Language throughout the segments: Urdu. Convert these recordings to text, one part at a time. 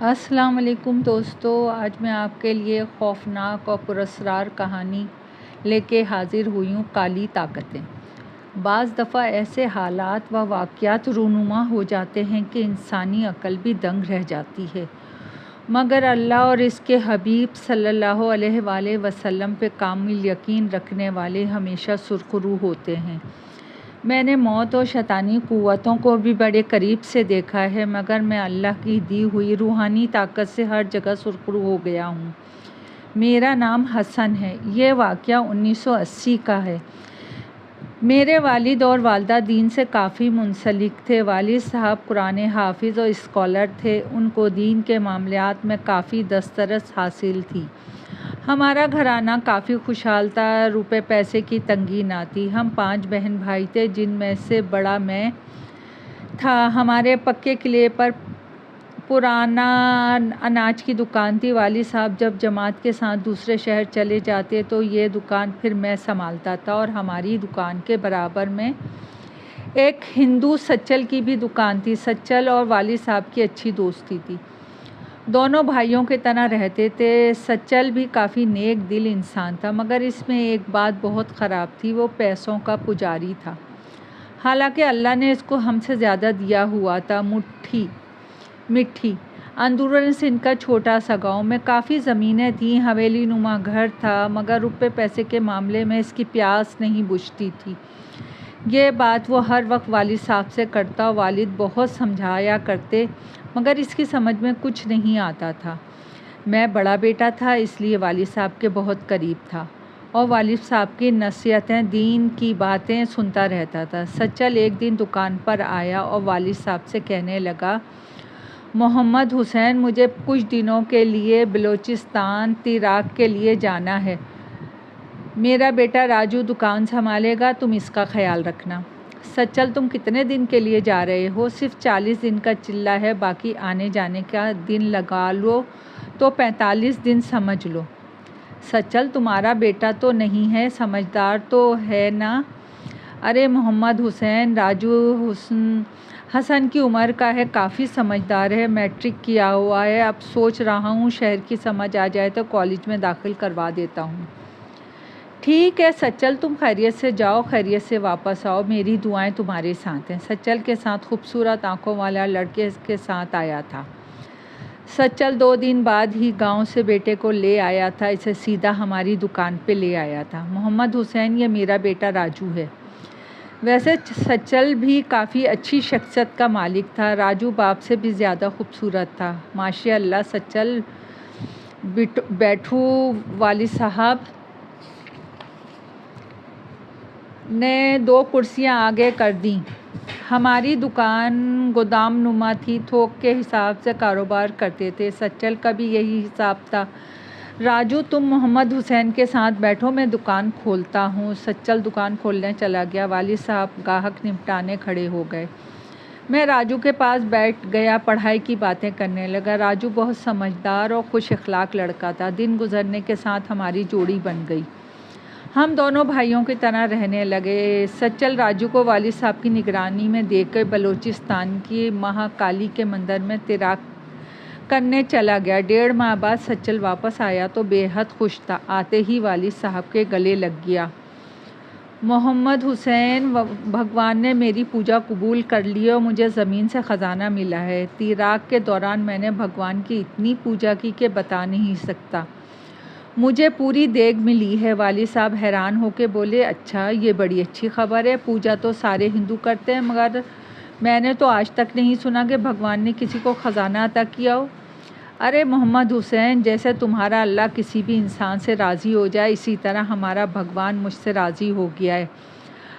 السلام علیکم دوستو، آج میں آپ کے لیے خوفناک اور پراسرار کہانی لے کے حاضر ہوئی ہوں، کالی طاقتیں۔ بعض دفعہ ایسے حالات و واقعات رونما ہو جاتے ہیں کہ انسانی عقل بھی دنگ رہ جاتی ہے، مگر اللہ اور اس کے حبیب صلی اللہ علیہ وآلہ وسلم پہ کامل یقین رکھنے والے ہمیشہ سرخرو ہوتے ہیں۔ میں نے موت اور شیطانی قوتوں کو بھی بڑے قریب سے دیکھا ہے، مگر میں اللہ کی دی ہوئی روحانی طاقت سے ہر جگہ سرخرو ہو گیا ہوں۔ میرا نام حسن ہے۔ یہ واقعہ 1980 کا ہے۔ میرے والد اور والدہ دین سے کافی منسلک تھے۔ والد صاحب قرآن حافظ اور اسکالر تھے، ان کو دین کے معاملات میں کافی دسترس حاصل تھی۔ ہمارا گھرانہ کافی خوشحال تھا، روپے پیسے کی تنگی نہ تھی۔ ہم 5 بہن بھائی تھے، جن میں سے بڑا میں تھا۔ ہمارے پکے قلعے پر پرانا اناج کی دکان تھی۔ والد صاحب جب جماعت کے ساتھ دوسرے شہر چلے جاتے تو یہ دکان پھر میں سنبھالتا تھا، اور ہماری دکان کے برابر میں ایک ہندو سچل کی بھی دکان تھی۔ سچل اور والد صاحب کی اچھی دوستی تھی، دونوں بھائیوں کی طرح رہتے تھے۔ سچل بھی کافی نیک دل انسان تھا، مگر اس میں ایک بات بہت خراب تھی، وہ پیسوں کا پجاری تھا۔ حالانکہ اللہ نے اس کو ہم سے زیادہ دیا ہوا تھا۔ مٹھی اندرون سندھ کا چھوٹا سا گاؤں میں کافی زمینیں تھیں، حویلی نما گھر تھا، مگر روپے پیسے کے معاملے میں اس کی پیاس نہیں بجھتی تھی۔ یہ بات وہ ہر وقت والد صاحب سے کرتا، والد بہت سمجھایا کرتے، مگر اس کی سمجھ میں کچھ نہیں آتا تھا۔ میں بڑا بیٹا تھا، اس لیے والد صاحب کے بہت قریب تھا، اور والد صاحب کی نصیحتیں، دین کی باتیں سنتا رہتا تھا۔ سچل ایک دن دکان پر آیا اور والد صاحب سے کہنے لگا، محمد حسین، مجھے کچھ دنوں کے لیے بلوچستان تیراک کے لیے جانا ہے۔ میرا بیٹا راجو دکان سنبھالے گا، تم اس کا خیال رکھنا۔ سچل، تم کتنے دن کے لیے جا رہے ہو؟ صرف 40 دن کا چلہ ہے، باقی آنے جانے کا دن لگا لو تو 45 دن سمجھ لو۔ سچل، تمہارا بیٹا تو نہیں ہے، سمجھدار تو ہے نا؟ ارے محمد حسین، راجو حسن کی عمر کا ہے، کافی سمجھدار ہے، میٹرک کیا ہوا ہے۔ اب سوچ رہا ہوں شہر کی سمجھ آ جائے تو کالج میں داخل کروا دیتا ہوں۔ ٹھیک ہے سچل، تم خیریت سے جاؤ، خیریت سے واپس آؤ، میری دعائیں تمہارے ساتھ ہیں۔ سچل کے ساتھ خوبصورت آنکھوں والا لڑکے کے ساتھ آیا تھا۔ سچل 2 دن بعد ہی گاؤں سے بیٹے کو لے آیا تھا، اسے سیدھا ہماری دکان پہ لے آیا تھا۔ محمد حسین، یہ میرا بیٹا راجو ہے۔ ویسے سچل بھی کافی اچھی شخصیت کا مالک تھا، راجو باپ سے بھی زیادہ خوبصورت تھا۔ ماشاء اللہ، سچل بیٹھو۔ والد صاحب نے 2 کرسیاں آگے کر دیں۔ ہماری دکان گودام نما تھی، تھوک کے حساب سے کاروبار کرتے تھے۔ سچل کا بھی یہی حساب تھا۔ راجو، تم محمد حسین کے ساتھ بیٹھو، میں دکان کھولتا ہوں۔ سچل دکان کھولنے چلا گیا۔ والد صاحب گاہک نمٹانے کھڑے ہو گئے۔ میں راجو کے پاس بیٹھ گیا، پڑھائی کی باتیں کرنے لگا۔ راجو بہت سمجھدار اور خوش اخلاق لڑکا تھا۔ دن گزرنے کے ساتھ ہماری جوڑی بن گئی، ہم دونوں بھائیوں کی طرح رہنے لگے۔ سچل راجو کو والد صاحب کی نگرانی میں دیکھ کر بلوچستان کی مہاکالی کے مندر میں تیراک کرنے چلا گیا۔ 1.5 ماہ بعد سچل واپس آیا تو بے حد خوش تھا۔ آتے ہی والد صاحب کے گلے لگ گیا۔ محمد حسین، بھگوان نے میری پوجا قبول کر لی اور مجھے زمین سے خزانہ ملا ہے۔ تیراک کے دوران میں نے بھگوان کی اتنی پوجا کی کہ بتا نہیں سکتا۔ مجھے پوری دیگ ملی ہے۔ والد صاحب حیران ہو کے بولے، اچھا، یہ بڑی اچھی خبر ہے۔ پوجا تو سارے ہندو کرتے ہیں، مگر میں نے تو آج تک نہیں سنا کہ بھگوان نے کسی کو خزانہ عطا کیا ہو۔ ارے محمد حسین، جیسے تمہارا اللہ کسی بھی انسان سے راضی ہو جائے، اسی طرح ہمارا بھگوان مجھ سے راضی ہو گیا ہے۔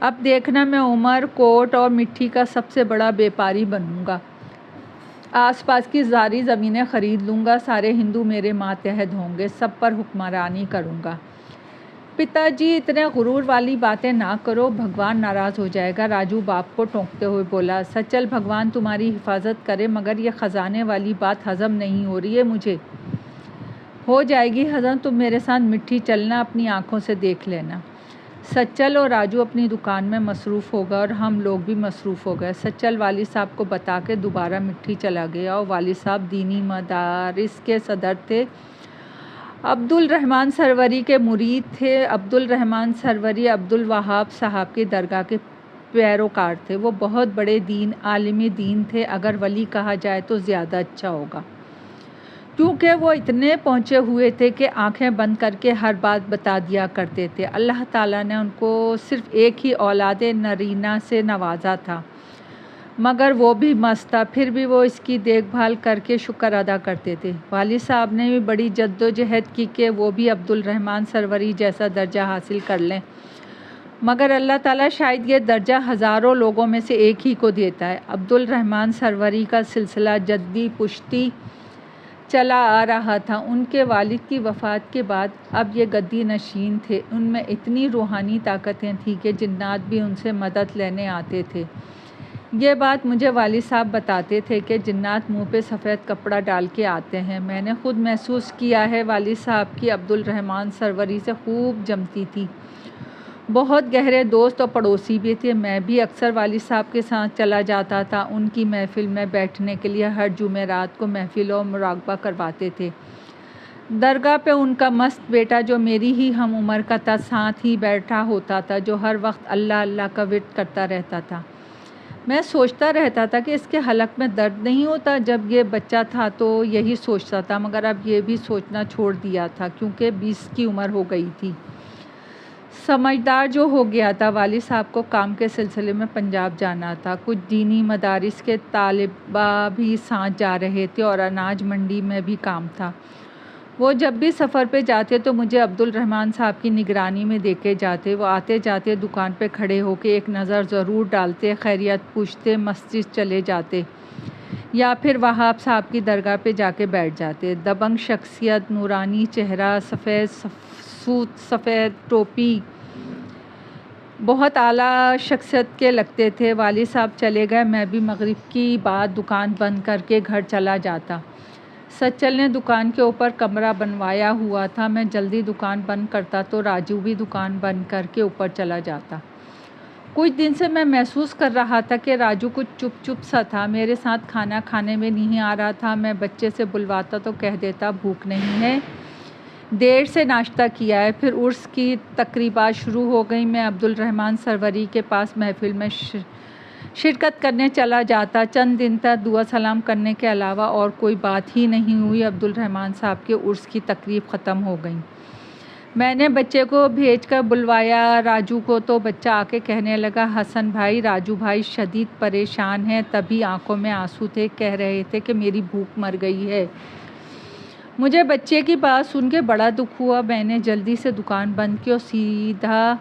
اب دیکھنا، میں عمر کوٹ اور مٹی کا سب سے بڑا بیپاری بنوں گا، آس پاس کی ساری زمینیں خرید لوں گا، سارے ہندو میرے ماتحت ہوں گے، سب پر حکمرانی کروں گا۔ پتا جی، اتنے غرور والی باتیں نہ کرو، بھگوان ناراض ہو جائے گا، راجو باپ کو ٹوکتے ہوئے بولا۔ سچل، بھگوان تمہاری حفاظت کرے، مگر یہ خزانے والی بات ہضم نہیں ہو رہی ہے مجھے۔ ہو جائے گی ہضم، تم میرے ساتھ مٹی چلنا، اپنی آنکھوں سے دیکھ لینا۔ سچل اور راجو اپنی دکان میں مصروف ہو گئے اور ہم لوگ بھی مصروف ہو گئے۔ سچل والد صاحب کو بتا کے دوبارہ مٹھی چلا گیا اور والد صاحب دینی مدارس کے صدر تھے۔ عبد الرحمن سروری کے مرید تھے۔ عبد الرحمن سروری عبد الوہاب صاحب کی درگاہ کے پیروکار تھے۔ وہ بہت بڑے عالم دین تھے، اگر ولی کہا جائے تو زیادہ اچھا ہوگا، کیونکہ وہ اتنے پہنچے ہوئے تھے کہ آنکھیں بند کر کے ہر بات بتا دیا کرتے تھے۔ اللہ تعالیٰ نے ان کو صرف ایک ہی اولاد نرینہ سے نوازا تھا، مگر وہ بھی مست تھا، پھر بھی وہ اس کی دیکھ بھال کر کے شکر ادا کرتے تھے۔ والد صاحب نے بھی بڑی جد و جہد کی کہ وہ بھی عبد الرحمن سروری جیسا درجہ حاصل کر لیں، مگر اللہ تعالیٰ شاید یہ درجہ ہزاروں لوگوں میں سے ایک ہی کو دیتا ہے۔ عبد الرحمن سروری کا سلسلہ جدی پشتی چلا آ رہا تھا۔ ان کے والد کی وفات کے بعد اب یہ گدی نشین تھے۔ ان میں اتنی روحانی طاقتیں تھیں کہ جنات بھی ان سے مدد لینے آتے تھے۔ یہ بات مجھے والد صاحب بتاتے تھے کہ جنات منہ پہ سفید کپڑا ڈال کے آتے ہیں۔ میں نے خود محسوس کیا ہے۔ والد صاحب کی عبد الرحمن سروری سے خوب جمتی تھی، بہت گہرے دوست اور پڑوسی بھی تھے۔ میں بھی اکثر والد صاحب کے ساتھ چلا جاتا تھا۔ ان کی محفل میں بیٹھنے کے لیے ہر جمعرات کو محفل اور مراقبہ کرواتے تھے۔ درگاہ پہ ان کا مست بیٹا جو میری ہی ہم عمر کا تھا ساتھ ہی بیٹھا ہوتا تھا، جو ہر وقت اللہ اللہ کا ورد کرتا رہتا تھا۔ میں سوچتا رہتا تھا کہ اس کے حلق میں درد نہیں ہوتا۔ جب یہ بچہ تھا تو یہی سوچتا تھا، مگر اب یہ بھی سوچنا چھوڑ دیا تھا کیونکہ 20 کی عمر ہو گئی تھی، سمجھدار جو ہو گیا تھا۔ والد صاحب کو کام کے سلسلے میں پنجاب جانا تھا۔ کچھ دینی مدارس کے طالبہ بھی ساتھ جا رہے تھے اور اناج منڈی میں بھی کام تھا۔ وہ جب بھی سفر پہ جاتے تو مجھے عبد الرحمن صاحب کی نگرانی میں دیکھے جاتے۔ وہ آتے جاتے دکان پہ کھڑے ہو کے ایک نظر ضرور ڈالتے، خیریت پوچھتے، مسجد چلے جاتے یا پھر وہاب صاحب کی درگاہ پہ جا کے بیٹھ جاتے۔ دبنگ شخصیت، نورانی چہرہ، سفید سوٹ، سفید ٹوپی، بہت اعلیٰ شخصیت کے لگتے تھے۔ والد صاحب چلے گئے، میں بھی مغرب کی بعد دکان بند کر کے گھر چلا جاتا۔ سچل نے دکان کے اوپر کمرہ بنوایا ہوا تھا۔ میں جلدی دکان بند کرتا تو راجو بھی دکان بند کر کے اوپر چلا جاتا۔ کچھ دن سے میں محسوس کر رہا تھا کہ راجو کچھ چپ چپ سا تھا، میرے ساتھ کھانا کھانے میں نہیں آ رہا تھا۔ میں بچے سے بلواتا تو کہہ دیتا بھوک نہیں ہے، دیر سے ناشتہ کیا ہے۔ پھر عرس کی تقریبات شروع ہو گئیں۔ میں عبد الرحمن سروری کے پاس محفل میں شرکت کرنے چلا جاتا۔ چند دن تک دعا سلام کرنے کے علاوہ اور کوئی بات ہی نہیں ہوئی۔ عبد الرحمن صاحب کے عرس کی تقریب ختم ہو گئی۔ میں نے بچے کو بھیج کر بلوایا راجو کو، تو بچہ آ کے کہنے لگا حسن بھائی، راجو بھائی شدید پریشان ہیں، تبھی آنکھوں میں آنسو تھے، کہہ رہے تھے کہ میری بھوک مر گئی ہے۔ مجھے بچے کی بات سن کے بڑا دکھ ہوا۔ میں نے جلدی سے دکان بند کی اور سیدھا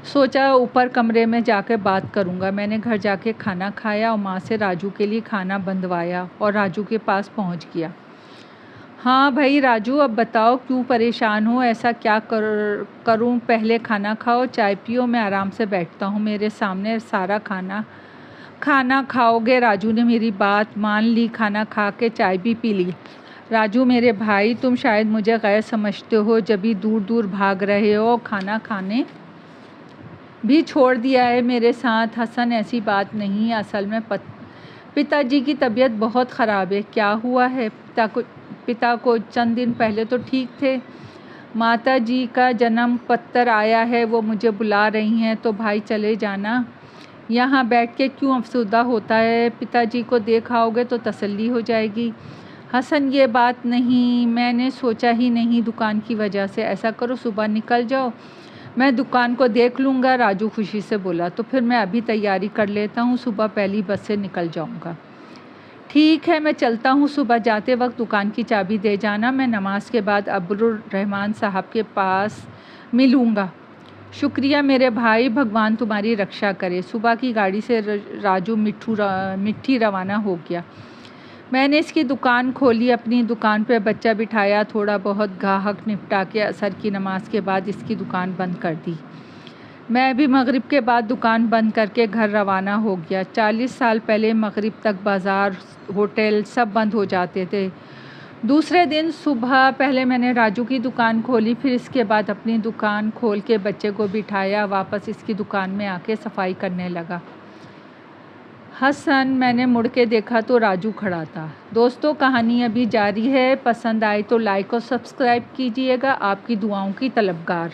سوچا اوپر کمرے میں جا کے بات کروں گا۔ میں نے گھر جا کے کھانا کھایا اور ماں سے راجو کے لیے کھانا بندوایا اور راجو کے پاس پہنچ گیا۔ ہاں بھائی راجو، اب بتاؤ کیوں پریشان ہو؟ ایسا کیا کروں؟ پہلے کھانا کھاؤ، چائے پیو، میں آرام سے بیٹھتا ہوں، میرے سامنے سارا کھانا کھاؤ گے؟ راجو نے میری بات مان لی، کھانا کھا کے چائے بھی پی لی۔ راجو میرے بھائی، تم شاید مجھے غیر سمجھتے ہو، جبھی دور دور بھاگ رہے ہو، کھانا کھانے بھی چھوڑ دیا ہے میرے ساتھ۔ حسن ایسی بات نہیں، اصل میں پتا جی کی طبیعت بہت خراب ہے۔ کیا ہوا ہے پتا کو؟ چند دن پہلے تو ٹھیک تھے۔ ماتا جی کا جنم پتر آیا ہے، وہ مجھے بلا رہی ہیں، تو بھائی چلے جانا، یہاں بیٹھ کے کیوں افسردہ ہوتا ہے؟ پتا جی کو دیکھ آؤ گے تو تسلی ہو جائے گی۔ حسن یہ بات نہیں، میں نے سوچا ہی نہیں دکان کی وجہ سے۔ ایسا کرو صبح نکل جاؤ، میں دکان کو دیکھ لوں گا۔ راجو خوشی سے بولا تو پھر میں ابھی تیاری کر لیتا ہوں، صبح پہلی بس سے نکل جاؤں گا۔ ٹھیک ہے، میں چلتا ہوں، صبح جاتے وقت دکان کی چابی دے جانا، میں نماز کے بعد عبد الرحمن صاحب کے پاس ملوں گا۔ شکریہ میرے بھائی، بھگوان تمہاری رکشا کرے۔ صبح کی گاڑی سے راجو مٹھی روانہ ہو گیا۔ میں نے اس کی دکان کھولی، اپنی دکان پہ بچہ بٹھایا، تھوڑا بہت گاہک نپٹا کے عصر کی نماز کے بعد اس کی دکان بند کر دی۔ میں بھی مغرب کے بعد دکان بند کر کے گھر روانہ ہو گیا۔ 40 سال پہلے مغرب تک بازار، ہوٹل سب بند ہو جاتے تھے، دوسرے دن صبح پہلے میں نے راجو کی دکان کھولی، پھر اس کے بعد اپنی دکان کھول کے بچے کو بٹھایا، واپس اس کی دکان میں آ کے صفائی کرنے لگا۔ حسن میں نے مڑ کے دیکھا تو راجو کھڑا تھا۔ دوستو کہانی ابھی جاری ہے، پسند آئے تو لائک اور سبسکرائب کیجیے گا۔ آپ کی دعاؤں کی طلبگار۔